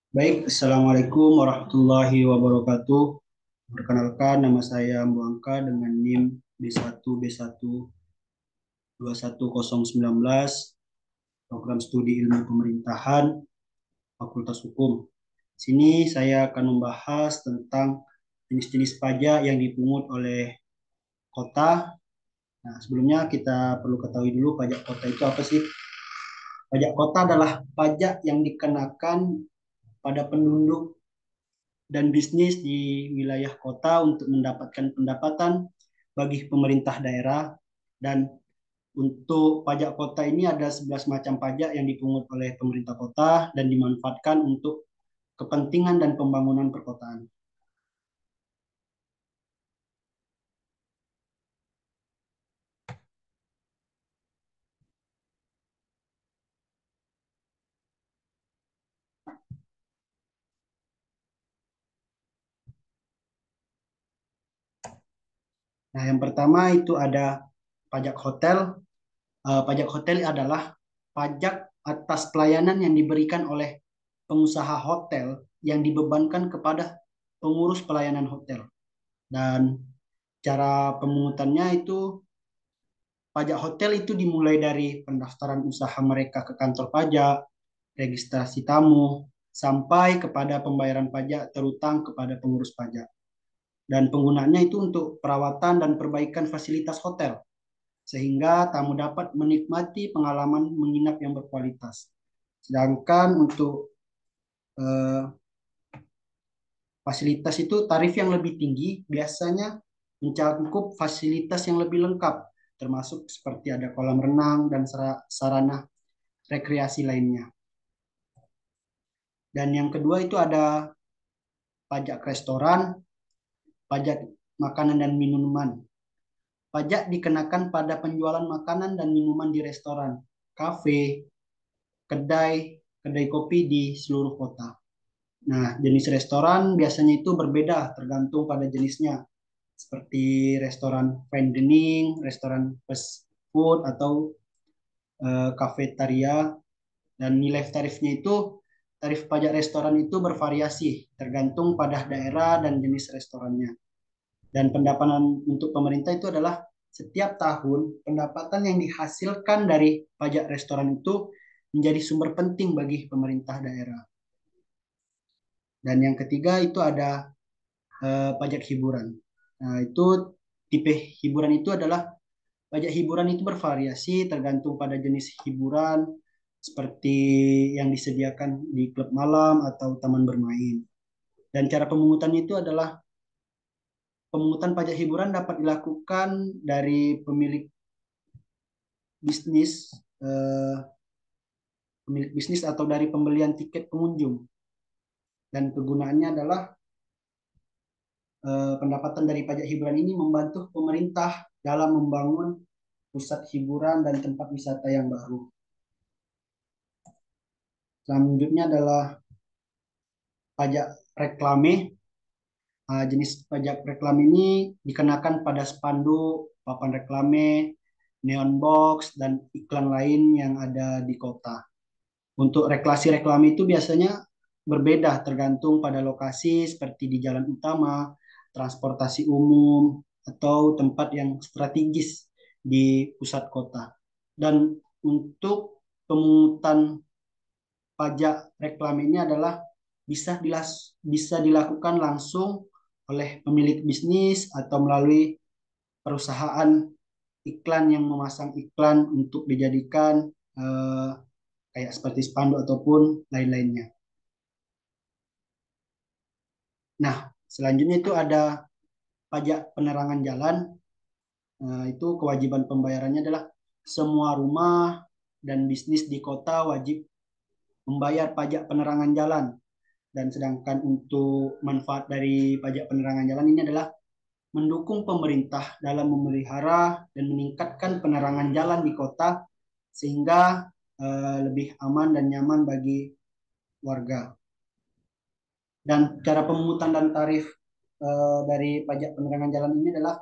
Baik, Assalamualaikum warahmatullahi wabarakatuh. Perkenalkan, nama saya Muangka dengan NIM B1B1 21019, Program Studi Ilmu Pemerintahan, Fakultas Hukum. Sini saya akan membahas tentang jenis-jenis pajak yang dipungut oleh kota. Nah, sebelumnya kita perlu ketahui dulu pajak kota itu apa sih? Pajak kota adalah pajak yang dikenakan pada penduduk dan bisnis di wilayah kota untuk mendapatkan pendapatan bagi pemerintah daerah. Dan untuk pajak kota ini ada 11 macam pajak yang dipungut oleh pemerintah kota dan dimanfaatkan untuk kepentingan dan pembangunan perkotaan. Nah, yang pertama itu ada pajak hotel. Pajak hotel adalah pajak atas pelayanan yang diberikan oleh pengusaha hotel yang dibebankan kepada pengurus pelayanan hotel. Dan cara pemungutannya itu pajak hotel itu dimulai dari pendaftaran usaha mereka ke kantor pajak, registrasi tamu, sampai kepada pembayaran pajak terutang kepada pengurus pajak. Dan penggunaannya itu untuk perawatan dan perbaikan fasilitas hotel, sehingga tamu dapat menikmati pengalaman menginap yang berkualitas. Sedangkan untuk eh, fasilitas itu tarif yang lebih tinggi biasanya mencakup fasilitas yang lebih lengkap, termasuk seperti ada kolam renang dan sarana rekreasi lainnya. Dan yang kedua itu ada pajak restoran, pajak makanan dan minuman. Pajak dikenakan pada penjualan makanan dan minuman di restoran, kafe, kedai, kedai kopi di seluruh kota. Nah, jenis restoran biasanya itu berbeda tergantung pada jenisnya, seperti restoran fine dining, restoran fast food, atau kafetaria. Dan nilai tarifnya itu, tarif pajak restoran itu bervariasi tergantung pada daerah dan jenis restorannya. Dan pendapatan untuk pemerintah itu adalah setiap tahun pendapatan yang dihasilkan dari pajak restoran itu menjadi sumber penting bagi pemerintah daerah. Dan yang ketiga itu ada pajak hiburan. Nah, itu tipe hiburan itu adalah pajak hiburan itu bervariasi tergantung pada jenis hiburan seperti yang disediakan di klub malam atau taman bermain. Dan cara pemungutan itu adalah pemungutan pajak hiburan dapat dilakukan dari pemilik bisnis, eh, pemilik bisnis atau dari pembelian tiket pengunjung. Dan kegunaannya adalah pendapatan dari pajak hiburan ini membantu pemerintah dalam membangun pusat hiburan dan tempat wisata yang baru. Selanjutnya adalah pajak reklame. Jenis pajak reklame ini dikenakan pada spanduk, papan reklame, neon box, dan iklan lain yang ada di kota. Untuk reklasi reklame itu biasanya berbeda tergantung pada lokasi seperti di jalan utama, transportasi umum, atau tempat yang strategis di pusat kota. Dan untuk pemungutan pajak reklame ini adalah bisa dilakukan langsung oleh pemilik bisnis atau melalui perusahaan iklan yang memasang iklan untuk dijadikan eh, kayak seperti spanduk ataupun lain-lainnya. Nah, selanjutnya itu ada pajak penerangan jalan. Itu kewajiban pembayarannya adalah semua rumah dan bisnis di kota wajib membayar pajak penerangan jalan. Dan sedangkan untuk manfaat dari pajak penerangan jalan ini adalah mendukung pemerintah dalam memelihara dan meningkatkan penerangan jalan di kota sehingga lebih aman dan nyaman bagi warga. Dan cara pemungutan dan tarif dari pajak penerangan jalan ini adalah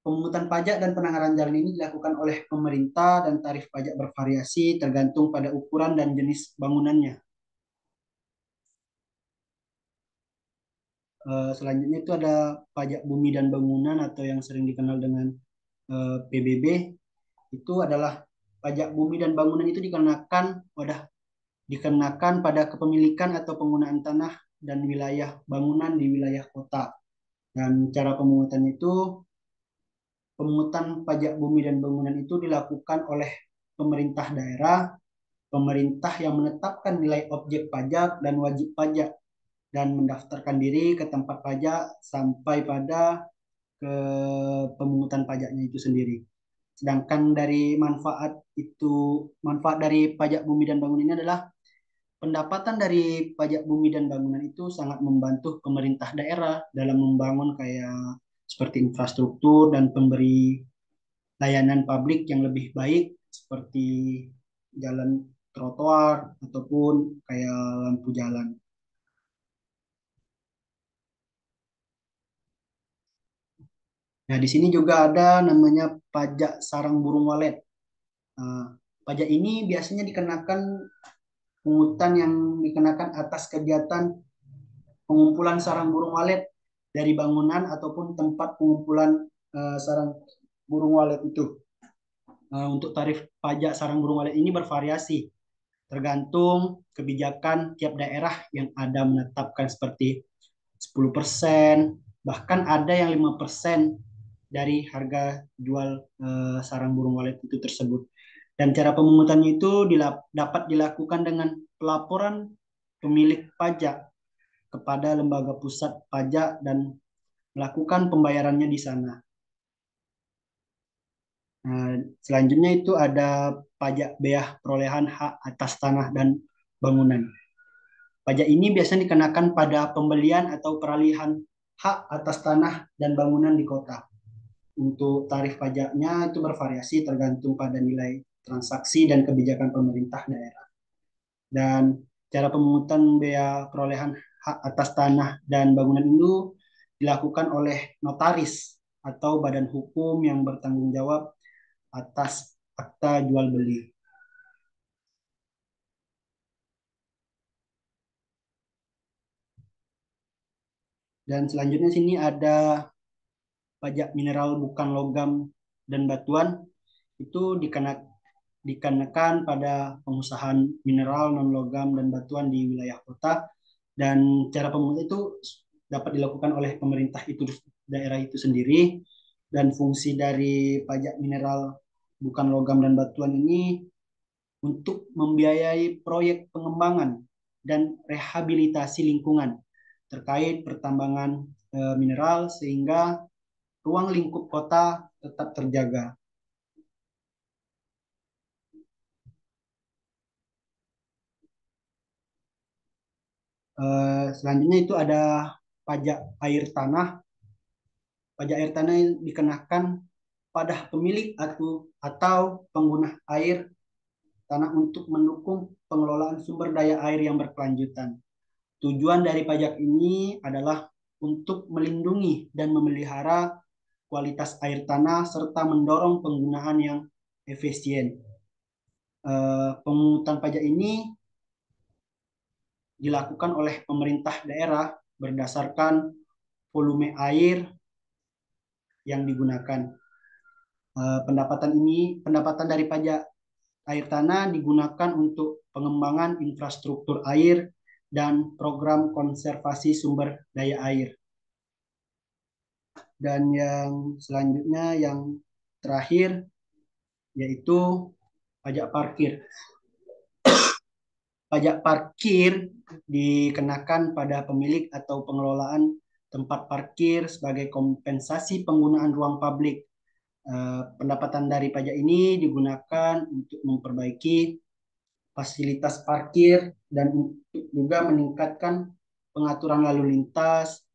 Pemungutan pajak dan penanggaran jalan ini dilakukan oleh pemerintah dan tarif pajak bervariasi tergantung pada ukuran dan jenis bangunannya. Selanjutnya itu ada pajak bumi dan bangunan atau yang sering dikenal dengan PBB. Itu adalah pajak bumi dan bangunan itu dikenakan pada kepemilikan atau penggunaan tanah dan wilayah bangunan di wilayah kota. Dan cara pemungutan itu, pemungutan pajak bumi dan bangunan itu dilakukan oleh pemerintah daerah, pemerintah yang menetapkan nilai objek pajak dan wajib pajak dan mendaftarkan diri ke tempat pajak sampai pada ke pemungutan pajaknya itu sendiri. Sedangkan dari manfaat dari pajak bumi dan bangunan ini adalah pendapatan dari pajak bumi dan bangunan itu sangat membantu pemerintah daerah dalam membangun kayak seperti infrastruktur dan pemberi layanan publik yang lebih baik seperti jalan trotoar ataupun kayak lampu jalan. Nah, di sini juga ada namanya pajak sarang burung walet. Nah, pajak ini biasanya dikenakan pungutan yang dikenakan atas kegiatan pengumpulan sarang burung walet dari bangunan ataupun tempat pengumpulan sarang burung walet itu. Untuk tarif pajak sarang burung walet ini bervariasi tergantung kebijakan tiap daerah yang ada menetapkan seperti 10%, bahkan ada yang 5% dari harga jual sarang burung walet itu tersebut. Dan cara pemungutannya itu dapat dilakukan dengan pelaporan pemilik pajak kepada lembaga pusat pajak dan melakukan pembayarannya di sana. Nah, selanjutnya itu ada pajak bea perolehan hak atas tanah dan bangunan. Pajak ini biasanya dikenakan pada pembelian atau peralihan hak atas tanah dan bangunan di kota. Untuk tarif pajaknya itu bervariasi tergantung pada nilai transaksi dan kebijakan pemerintah daerah. Dan cara pemungutan bea perolehan hak atas tanah dan bangunan itu dilakukan oleh notaris atau badan hukum yang bertanggung jawab atas akta jual beli. Dan selanjutnya sini ada pajak mineral bukan logam dan batuan itu dikenakan pada pengusahaan mineral non logam dan batuan di wilayah kota, dan cara pemungutan itu dapat dilakukan oleh pemerintah itu daerah itu sendiri, dan fungsi dari pajak mineral bukan logam dan batuan ini untuk membiayai proyek pengembangan dan rehabilitasi lingkungan terkait pertambangan mineral sehingga ruang lingkup kota tetap terjaga. Selanjutnya itu ada pajak air tanah. Pajak air tanah yang dikenakan pada pemilik atau pengguna air tanah untuk mendukung pengelolaan sumber daya air yang berkelanjutan. Tujuan dari pajak ini adalah untuk melindungi dan memelihara kualitas air tanah serta mendorong penggunaan yang efisien. Pemungutan pajak ini dilakukan oleh pemerintah daerah berdasarkan volume air yang digunakan. Pendapatan dari pajak air tanah digunakan untuk pengembangan infrastruktur air dan program konservasi sumber daya air. Dan yang selanjutnya yang terakhir yaitu pajak parkir. Pajak parkir dikenakan pada pemilik atau pengelolaan tempat parkir sebagai kompensasi penggunaan ruang publik. Pendapatan dari pajak ini digunakan untuk memperbaiki fasilitas parkir dan untuk juga meningkatkan pengaturan lalu lintas.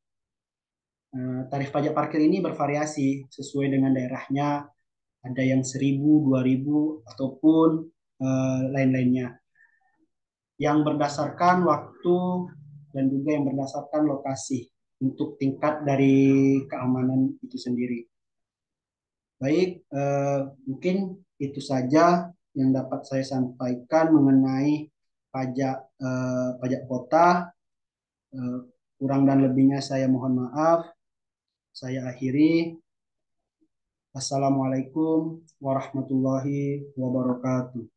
Tarif pajak parkir ini bervariasi sesuai dengan daerahnya, ada yang 1.000, 2.000 ataupun lain-lainnya, yang berdasarkan waktu dan juga yang berdasarkan lokasi untuk tingkat dari keamanan itu sendiri. Baik, mungkin itu saja yang dapat saya sampaikan mengenai pajak kota. Eh, Kurang dan lebihnya saya mohon maaf. Saya akhiri. Assalamualaikum warahmatullahi wabarakatuh.